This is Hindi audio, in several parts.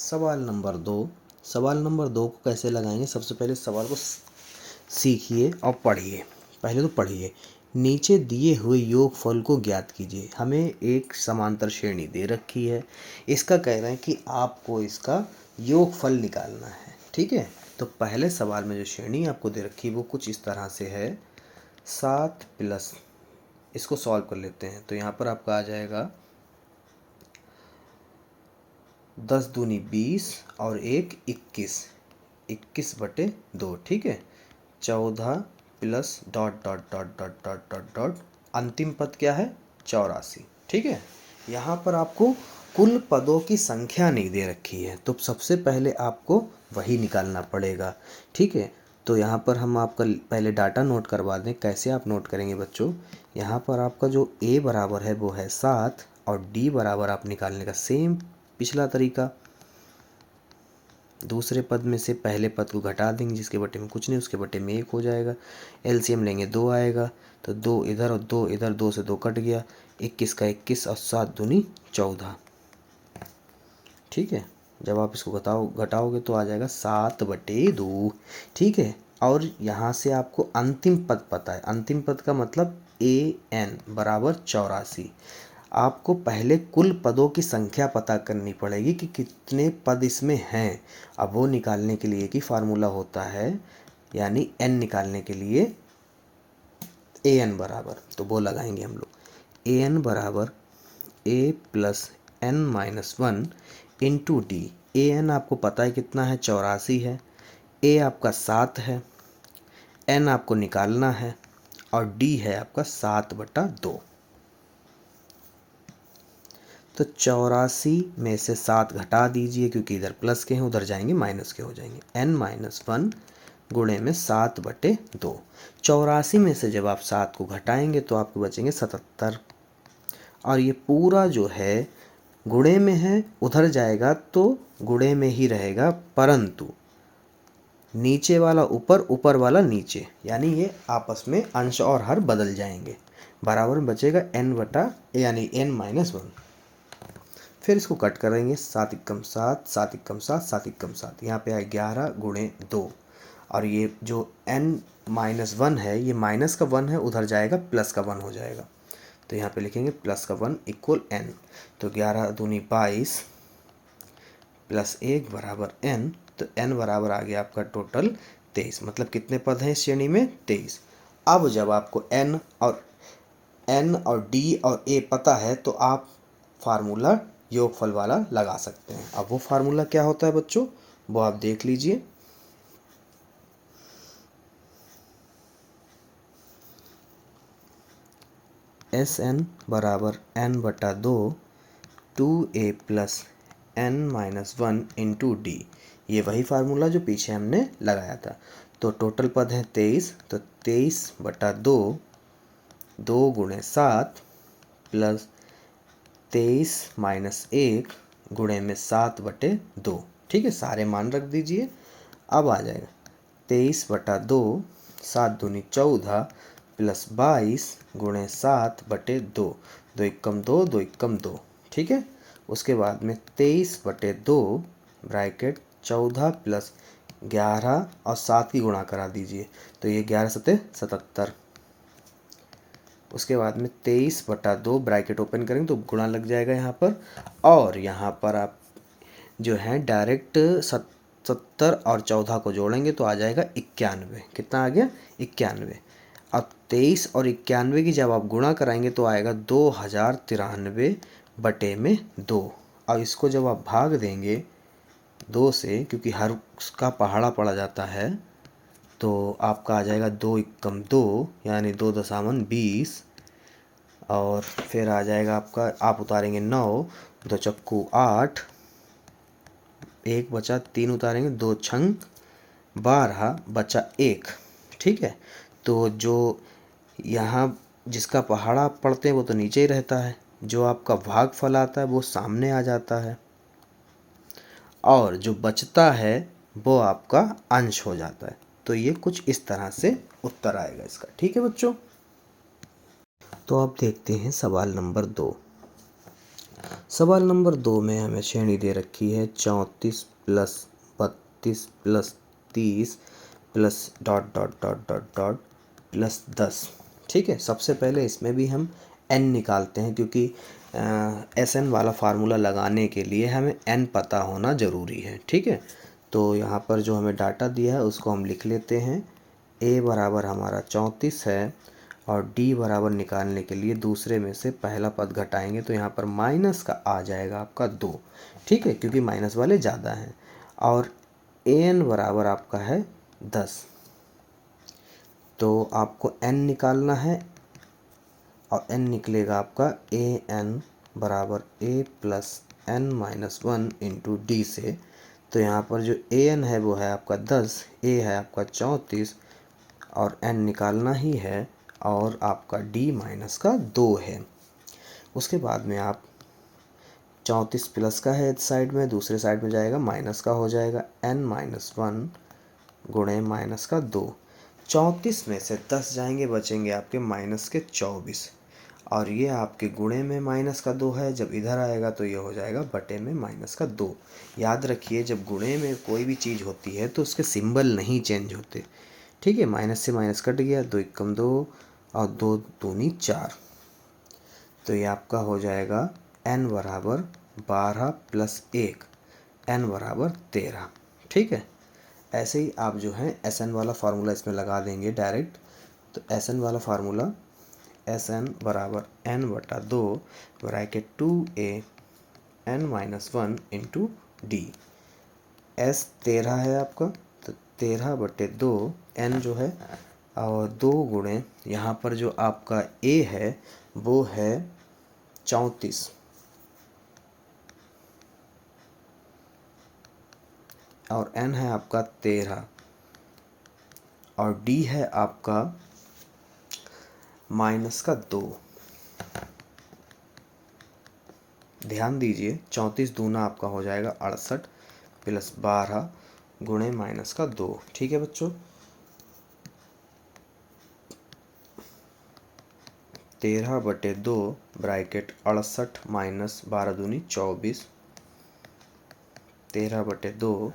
सवाल नंबर 2। सवाल नंबर 2 को कैसे लगाएंगे, सबसे पहले सवाल को सीखिए और पढ़िए। पहले तो पढ़िए। नीचे दिए हुए योगफल को ज्ञात कीजिए। हमें एक समांतर श्रेणी दे रखी है, इसका कह रहे हैं कि आपको इसका योगफल निकालना है। ठीक है, तो पहले सवाल में जो श्रेणी आपको दे रखी है वो कुछ इस तरह से है 7 प्लस, इसको सॉल्व कर लेते हैं। तो यहाँ पर आपका आ जाएगा 10 दूनी 20 और 1 21, 21/2। ठीक है, 14 plus dot dot dot dot dot dot dot, अंतिम पद क्या है 84। ठीक है, यहाँ पर आपको कुल पदों की संख्या नहीं दे रखी है, तो सबसे पहले आपको वही निकालना पड़ेगा। ठीक है, तो यहाँ पर हम आपका पहले डाटा नोट करवा दें। कैसे आप नोट करेंगे बच्चों, यहाँ पर आपका जो a बराबर है वो है 7 और d बराबर आप निकालने का सेम पिछला तरीका। दूसरे पद में से पहले पद को घटा देंगे, जिसके बटे में कुछ नहीं उसके बटे में 1 हो जाएगा। एलसीएम लेंगे 2 आएगा, तो 2 इधर और 2 इधर, 2 से 2 कट गया, 21 का 21 और 7 दूनी 14। ठीक है, जब आप इसको घटाओगे तो आ जाएगा 7/2। ठीक है, और यहाँ से आपको अंतिम पद पता है। अंतिम पद का मतलब an बराबर 84। आपको पहले कुल पदों की संख्या पता करनी पड़ेगी कि कितने पद इसमें हैं। अब वो निकालने के लिए कि फार्मूला होता है, यानी n निकालने के लिए an बराबर, तो वो लगाएंगे हम लोग। an बराबर a plus n-1 into D. an आपको पता है कितना है 84 है, a आपका 7 है, n आपको निकालना है और d है आपका 7/2। तो 84 में से 7 घटा दीजिए, क्योंकि इधर प्लस के हैं उधर जाएंगे माइनस के हो जाएंगे। n-1 गुणे में 7/2। 84 में से जब आप 7 को घटाएंगे तो आपको बचेंगे 77। और ये पूरा जो है गुणे में है, उधर जाएगा तो गुणे में ही रहेगा, परंतु नीचे वाला ऊपर, ऊपर वाला नीचे, यानी ये आपस में अंश और हर बदल जाएंगे। बराबर में बचेगा यानी n-1। फिर इसको कट करेंगे, 7 एकम 7, 7 एकम 7, 7 एकम 7, यहाँ पे आए 11 गुणे 2। और ये जो n-1 है, ये माइनस का 1 है, उधर जाएगा प्लस का 1 हो जाएगा। तो यहाँ पे लिखेंगे प्लस का 1 इक्वल n। तो 11 दूनी 22 प्लस 1 बराबर n। तो n बराबर आ गया आपका टोटल 23। मतलब कितने पद हैं इस श्रेणी में 23। अब जब आपको n और d और a पता है तो आप फार्मूला योगफल वाला लगा सकते हैं। अब वो फार्मूला क्या होता है बच्चों, वो आप देख लीजिए। Sn बराबर n/2 2a plus n-1 into D. ये वही फार्मूला जो पीछे हमने लगाया था। तो टोटल पद है 23, तो 23/2 2 गुणे 7 प्लस 23 माइनस 1 गुणे में 7/2। ठीक है, सारे मान रख दीजिए। अब आ जाएगा 23/2, 7 दूनी 14 प्लस 22 गुणे 7/2, 2 एकम 2, 2 एकम 2। ठीक है, उसके बाद में 23/2 ब्रैकेट 14 प्लस 11 और 7 की गुणा करा दीजिए, तो ये 11 सते 77। उसके बाद में 23/2 ब्रैकेट ओपन करेंगे तो गुणा लग जाएगा यहाँ पर। और यहाँ पर आप जो है डायरेक्ट 70 और 14 को जोड़ेंगे तो आ जाएगा 91। कितना आ गया 91। अब 23 और 91 की जब आप गुणा कराएंगे तो आएगा 2093/2। और इसको जब आप भाग देंगे 2 से, क्योंकि हर उसका पहाड़ा पड़ा जाता है, तो आपका आ जाएगा 2 एकम 2 यानी 2.20। और फिर आ जाएगा आपका, आप उतारेंगे 9, 2 चक्कू 8, 1 बचा, 3 उतारेंगे, 2 छंग 12 बचा 1। ठीक है, तो जो यहाँ जिसका पहाड़ा पढ़ते हैं वो तो नीचे ही रहता है, जो आपका भागफल आता है वो सामने आ जाता है, और जो बचता है वो आपका अंश हो जाता है। तो ये कुछ इस तरह से उत्तर आएगा इसका। ठीक है बच्चों, तो अब देखते हैं सवाल नंबर 2। सवाल नंबर 2 में हमें श्रेणी दे रखी है 34 plus 32 plus 30 plus dot dot dot dot dot plus 10। ठीक है, सबसे पहले इसमें भी हम n निकालते हैं, क्योंकि एस एन वाला फार्मूला लगाने के लिए हमें n पता होना ज़रूरी है। ठीक है, तो यहाँ पर जो हमें डाटा दिया है उसको हम लिख लेते हैं। a बराबर हमारा 34 है और d बराबर निकालने के लिए दूसरे में से पहला पद घटाएंगे तो यहाँ पर माइनस का आ जाएगा आपका 2। ठीक है, क्योंकि माइनस वाले ज़्यादा हैं। और an बराबर आपका है 10, तो आपको n निकालना है और n निकलेगा आपका an बराबर a plus n minus 1 into D से। तो यहाँ पर जो an है वो है आपका 10, a है आपका 34 और n निकालना ही है, और आपका d माइनस का 2 है। उसके बाद में आप 34 प्लस का है इस साइड में, दूसरे साइड में जाएगा माइनस का हो जाएगा n माइनस 1 गुणे माइनस का 2। 34 में से 10 जाएंगे, बचेंगे आपके माइनस के 24, और ये आपके गुणे में माइनस का 2 है। जब इधर आएगा तो ये हो जाएगा बटे में माइनस का 2। याद रखिए, जब गुणे में कोई भी चीज़ होती है तो उसके सिंबल नहीं चेंज होते। ठीक है, माइनस से माइनस कट गया, 2 एकम 2 और 2 दूनी 4, तो ये आपका हो जाएगा n बराबर 12 प्लस 1, n बराबर 13। ठीक है, ऐसे ही आप जो है Sn वाला फार्मूला इसमें लगा देंगे डायरेक्ट। तो Sn वाला फार्मूला Sn बराबर n बटा 2 bracket 2a n minus 1 into D. S 13 है आपका, तो 13 बटे 2 n जो है, और 2 गुणे यहाँ पर जो आपका a है वो है 34 और n है आपका 13 और d है आपका माइनस का 2। ध्यान दीजिए, 34 दूना आपका हो जाएगा 68 प्लस 12 गुणे माइनस का 2। ठीक है बच्चों, 13 बटे 2 ब्रैकेट 68 माइनस 12 दूनी 24, 13 बटे 2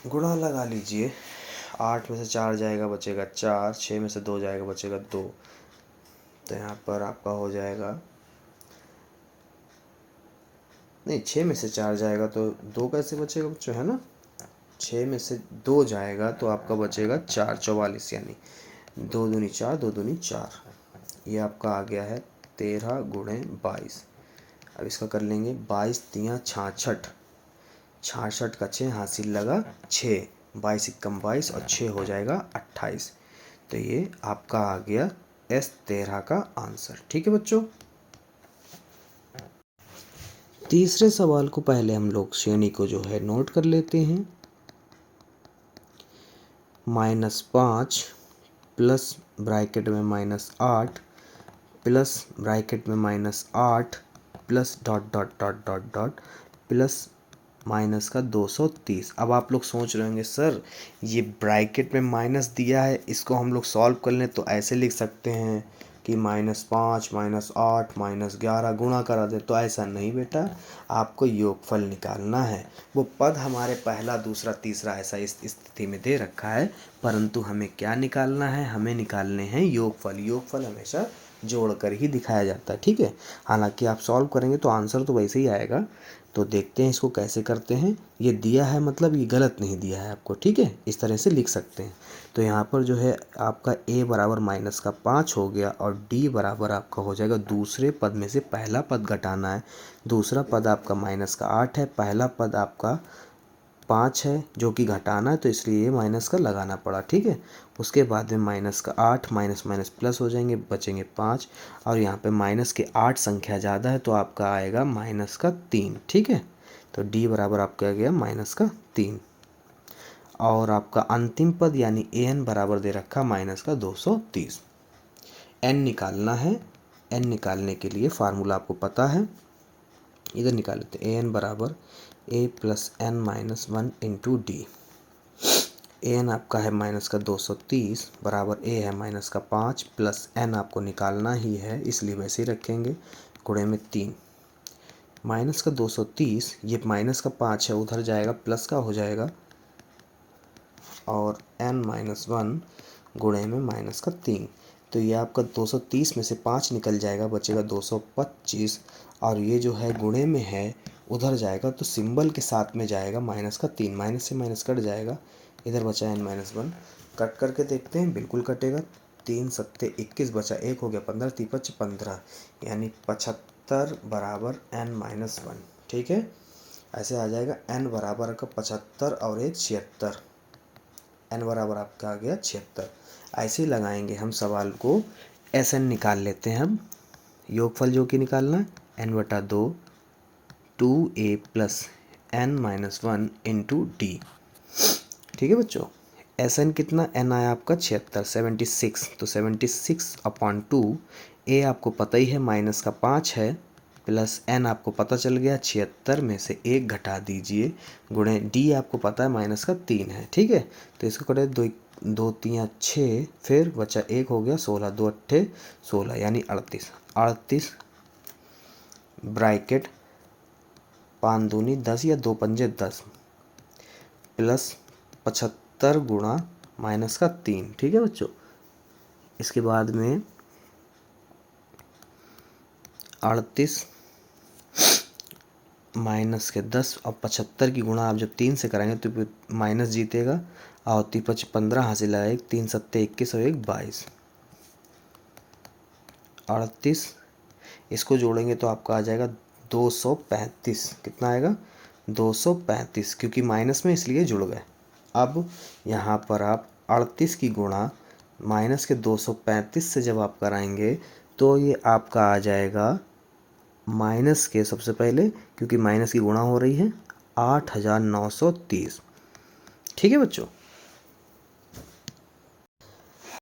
गुणा लगा लीजिए, 8 में से 4 जाएगा बचेगा 4, 6 में से 2 जाएगा बचेगा 2, तो यहाँ पर आपका हो जाएगा, नहीं 6 में से 4 जाएगा तो 2 कैसे बचेगा बच्चों, है ना। 6 में से 2 जाएगा तो आपका बचेगा 4, 44, यानी 2 दूनी 4, 2 दूनी 4, ये आपका आ गया है 13 गुणे 22। अब इसका कर लेंगे, 22 तियाँ 66, 66 का 6 हासिल लगा 6, 22 एकम 22 और 6 हो जाएगा 28। तो ये आपका आ गया S13 का आंसर। ठीक है बच्चों, तीसरे सवाल को पहले हम लोग श्रेणी को जो है नोट कर लेते हैं। -5 प्लस ब्रैकेट में -8 प्लस ब्रैकेट में -8 plus dot dot dot dot dot plus minus का 230। अब आप लोग सोच रहे होंगे सर ये ब्रैकेट में माइनस दिया है, इसको हम लोग सॉल्व कर लें तो ऐसे लिख सकते हैं कि -5 -8 -11 गुणा करा दे, तो ऐसा नहीं बेटा, आपको योगफल निकालना है। वो पद हमारे पहला दूसरा तीसरा ऐसा इस स्थिति में दे रखा है, परंतु हमें क्या निकालना है, हमें निकालने हैं योगफल। योगफल हमेशा जोड़कर ही दिखाया जाता है। ठीक है, हालांकि आप सॉल्व करेंगे तो आंसर तो वैसे ही आएगा। तो देखते हैं इसको कैसे करते हैं। ये दिया है मतलब ये गलत नहीं दिया है आपको, ठीक है, इस तरह से लिख सकते हैं। तो यहाँ पर जो है आपका a बराबर माइनस का 5 हो गया और d बराबर आपका हो जाएगा, दूसरे पद में से पहला पद घटाना है। दूसरा पद आपका माइनस का 8 है, पहला पद आपका 5 है जो कि घटाना है, तो इसलिए ये माइनस का लगाना पड़ा। ठीक है, उसके बाद में माइनस का 8 माइनस माइनस प्लस हो जाएंगे, बचेंगे 5, और यहाँ पे माइनस के 8 संख्या ज़्यादा है तो आपका आएगा माइनस का 3। ठीक है, तो d बराबर आपका आ गया माइनस का 3, और आपका अंतिम पद यानी an बराबर दे रखा माइनस का 230। n निकालना है, n निकालने के लिए फार्मूला आपको पता है, इधर निकाल लेते हैं। an बराबर a plus n minus 1 into D. an आपका है माइनस का 230 बराबर a है माइनस का 5 प्लस n आपको निकालना ही है, इसलिए वैसे ही रखेंगे, गुणे में 3, माइनस का 230, ये माइनस का 5 है, उधर जाएगा प्लस का हो जाएगा, और n-1 गुणे में माइनस का 3। तो ये आपका 230 में से 5 निकल जाएगा, बचेगा 225, और ये जो है गुणे में है, उधर जाएगा तो सिंबल के साथ में जाएगा माइनस का 3, माइनस से माइनस कट जाएगा, इधर बचा n-1। कट करके देखते हैं, बिल्कुल कटेगा। 3 सत्ते 21 बचा, 1 हो गया 15, 3 15, यानी 75 बराबर n-1। ठीक है, ऐसे आ जाएगा n बराबर का 75 और 1 76, n बराबर आपका आ गया 76। ऐसे ही लगाएंगे हम सवाल को। एस एन निकाल लेते हैं हम। योगफल जो कि निकालना है n/2 2a plus n-1 into D. ठीक है बच्चों, एस एन कितना, एन आया आपका 76, 76, तो 76/2, ए आपको पता ही है माइनस का 5 है, प्लस एन आपको पता चल गया 76 में से 1 घटा दीजिए, गुणे डी आपको पता है माइनस का 3 है। ठीक है, तो इसको करें 2 2 3 6, फिर बचा 1 हो गया 16, 2 8 16, यानी 38। 38 ब्रैकेट 5 दूनी 10 या 2 पंजे 10 प्लस 75 गुणा माइनस का 3। ठीक है बच्चों, इसके बाद में 38 माइनस के 10 और 75 की गुणा आप जब 3 से कराएंगे तो माइनस जीतेगा, और 15 हासिल आएगा, 3 सत्ते 21 और 1 22। 38 इसको जोड़ेंगे तो आपका आ जाएगा 235। कितना आएगा, 235, क्योंकि माइनस में इसलिए जुड़ गए। अब यहाँ पर आप 38 की गुणा माइनस के 235 से जब आप कराएंगे तो ये आपका आ जाएगा माइनस के, सबसे पहले क्योंकि माइनस की गुणा हो रही है, 8930। ठीक है बच्चों।